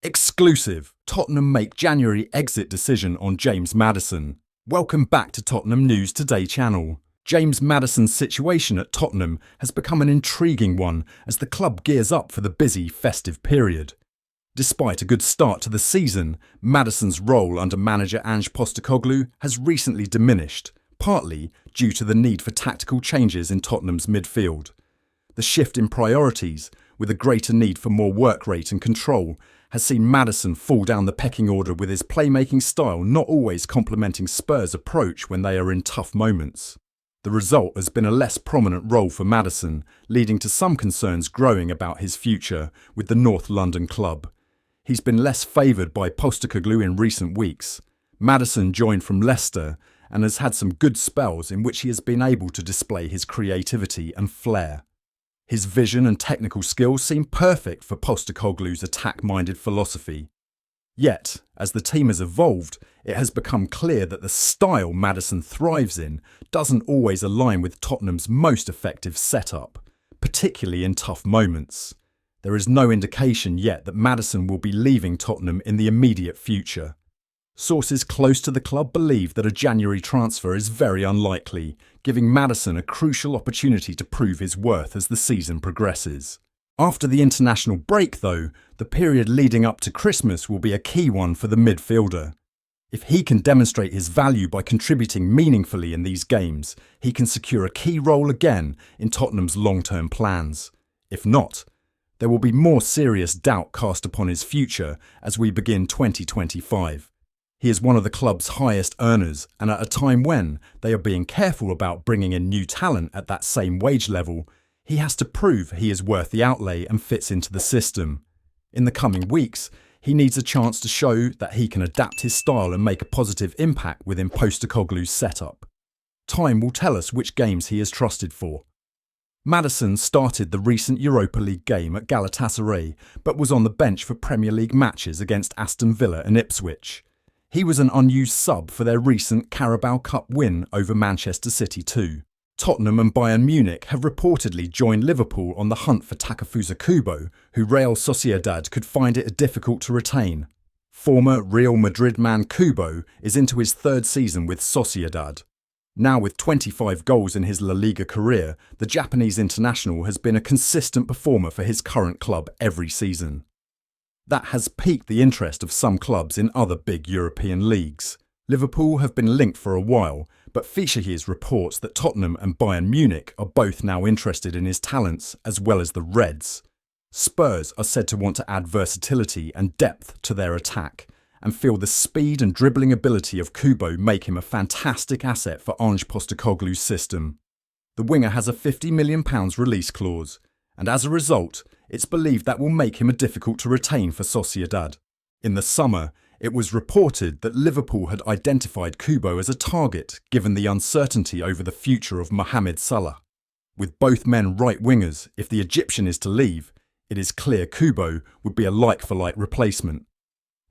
Exclusive. Tottenham make January exit decision on James Maddison. Welcome back to Tottenham News Today channel. James Maddison's situation at Tottenham has become an intriguing one as the club gears up for the busy festive period. Despite a good start to the season, Maddison's role under manager Ange Postecoglou has recently diminished, partly due to the need for tactical changes in Tottenham's midfield. The shift in priorities, with a greater need for more work rate and control, has seen Maddison fall down the pecking order, with his playmaking style not always complementing Spurs' approach when they are in tough moments. The result has been a less prominent role for Maddison, leading to some concerns growing about his future with the North London club. He's been less favoured by Postecoglou in recent weeks. Maddison joined from Leicester and has had some good spells in which he has been able to display his creativity and flair. His vision and technical skills seem perfect for Postecoglou's attack-minded philosophy. Yet, as the team has evolved, it has become clear that the style Maddison thrives in doesn't always align with Tottenham's most effective setup, particularly in tough moments. There is no indication yet that Maddison will be leaving Tottenham in the immediate future. Sources close to the club believe that a January transfer is very unlikely, giving Maddison a crucial opportunity to prove his worth as the season progresses. After the international break, though, the period leading up to Christmas will be a key one for the midfielder. If he can demonstrate his value by contributing meaningfully in these games, he can secure a key role again in Tottenham's long-term plans. If not, there will be more serious doubt cast upon his future as we begin 2025. He is one of the club's highest earners, and at a time when they are being careful about bringing in new talent at that same wage level, he has to prove he is worth the outlay and fits into the system. In the coming weeks, he needs a chance to show that he can adapt his style and make a positive impact within Postecoglou's setup. Time will tell us which games he is trusted for. Maddison started the recent Europa League game at Galatasaray, but was on the bench for Premier League matches against Aston Villa and Ipswich. He was an unused sub for their recent Carabao Cup win over Manchester City too. Tottenham and Bayern Munich have reportedly joined Liverpool on the hunt for Takefusa Kubo, who Real Sociedad could find it difficult to retain. Former Real Madrid man Kubo is into his third season with Sociedad. Now with 25 goals in his La Liga career, the Japanese international has been a consistent performer for his current club every season. That has piqued the interest of some clubs in other big European leagues. Liverpool have been linked for a while, but Fischer's reports that Tottenham and Bayern Munich are both now interested in his talents, as well as the Reds. Spurs are said to want to add versatility and depth to their attack, and feel the speed and dribbling ability of Kubo make him a fantastic asset for Ange Postecoglou's system. The winger has a £50 million release clause, and as a result, it's believed that will make him a difficult to retain for Sociedad. In the summer, it was reported that Liverpool had identified Kubo as a target given the uncertainty over the future of Mohamed Salah. With both men right wingers, if the Egyptian is to leave, it is clear Kubo would be a like-for-like replacement.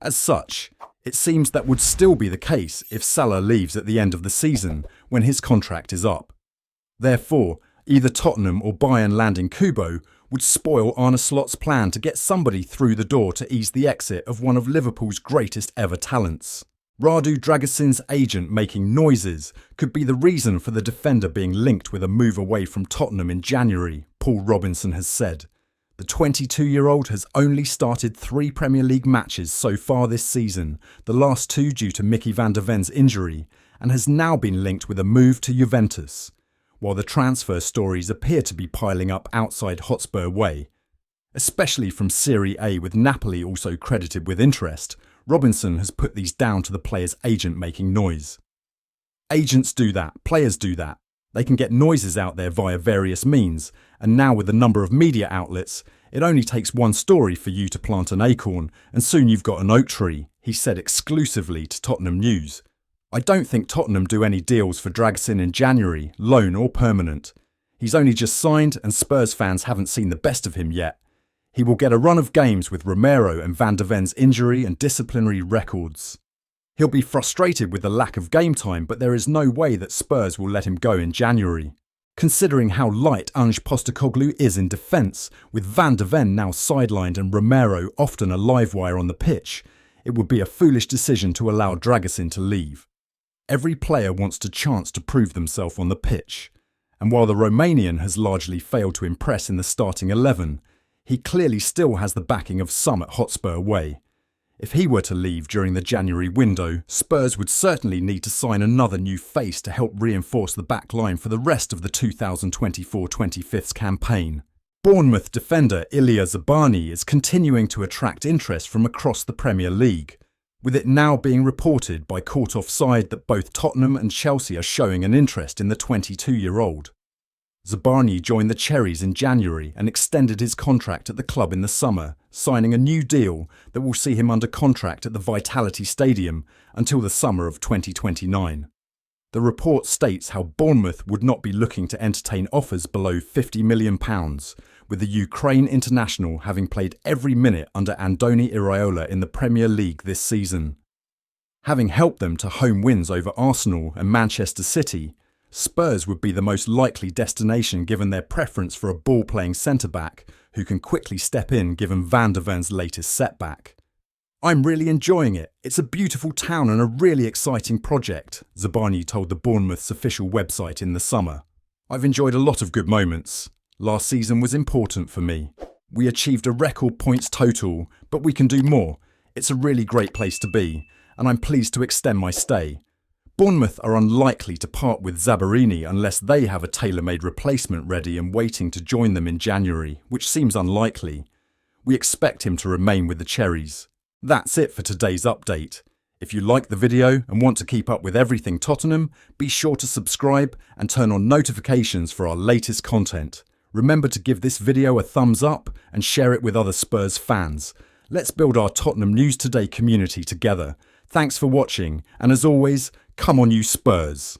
As such, it seems that would still be the case if Salah leaves at the end of the season when his contract is up. Therefore, either Tottenham or Bayern landing Kubo would spoil Arne Slot's plan to get somebody through the door to ease the exit of one of Liverpool's greatest ever talents. Radu Dragusin's agent making noises could be the reason for the defender being linked with a move away from Tottenham in January, Paul Robinson has said. The 22-year-old has only started 3 Premier League matches so far this season, the last 2 due to Micky van der Ven's injury, and has now been linked with a move to Juventus, while the transfer stories appear to be piling up outside Hotspur way. Especially from Serie A, with Napoli also credited with interest, Robinson has put these down to the player's agent making noise. Agents do that, players do that. They can get noises out there via various means, and now with the number of media outlets, it only takes one story for you to plant an acorn, and soon you've got an oak tree, he said exclusively to Tottenham News. I don't think Tottenham do any deals for Dragusin in January, loan or permanent. He's only just signed and Spurs fans haven't seen the best of him yet. He will get a run of games with Romero and Van der Ven's injury and disciplinary records. He'll be frustrated with the lack of game time, but there is no way that Spurs will let him go in January. Considering how light Ange Postecoglou is in defence, with Van de Ven now sidelined and Romero often a live wire on the pitch, it would be a foolish decision to allow Dragusin to leave. Every player wants a chance to prove themselves on the pitch, and while the Romanian has largely failed to impress in the starting 11, he clearly still has the backing of some at Hotspur away. If he were to leave during the January window, Spurs would certainly need to sign another new face to help reinforce the back line for the rest of the 2024-25 campaign. Bournemouth defender Ilya Zabani is continuing to attract interest from across the Premier League, with it now being reported by Court Offside that both Tottenham and Chelsea are showing an interest in the 22-year-old. Zabani joined the Cherries in January and extended his contract at the club in the summer, signing a new deal that will see him under contract at the Vitality Stadium until the summer of 2029. The report states how Bournemouth would not be looking to entertain offers below £50 million, with the Ukraine international having played every minute under Andoni Iraola in the Premier League this season. Having helped them to home wins over Arsenal and Manchester City, Spurs would be the most likely destination given their preference for a ball-playing centre-back who can quickly step in given Van de Ven's latest setback. "I'm really enjoying it. It's a beautiful town and a really exciting project," Zabani told the Bournemouth's official website in the summer. "I've enjoyed a lot of good moments. Last season was important for me. We achieved a record points total, but we can do more. It's a really great place to be, and I'm pleased to extend my stay." Bournemouth are unlikely to part with Zabani unless they have a tailor-made replacement ready and waiting to join them in January, which seems unlikely. We expect him to remain with the Cherries. That's it for today's update. If you like the video and want to keep up with everything Tottenham, be sure to subscribe and turn on notifications for our latest content. Remember to give this video a thumbs up and share it with other Spurs fans. Let's build our Tottenham News Today community together. Thanks for watching, and as always, come on you Spurs!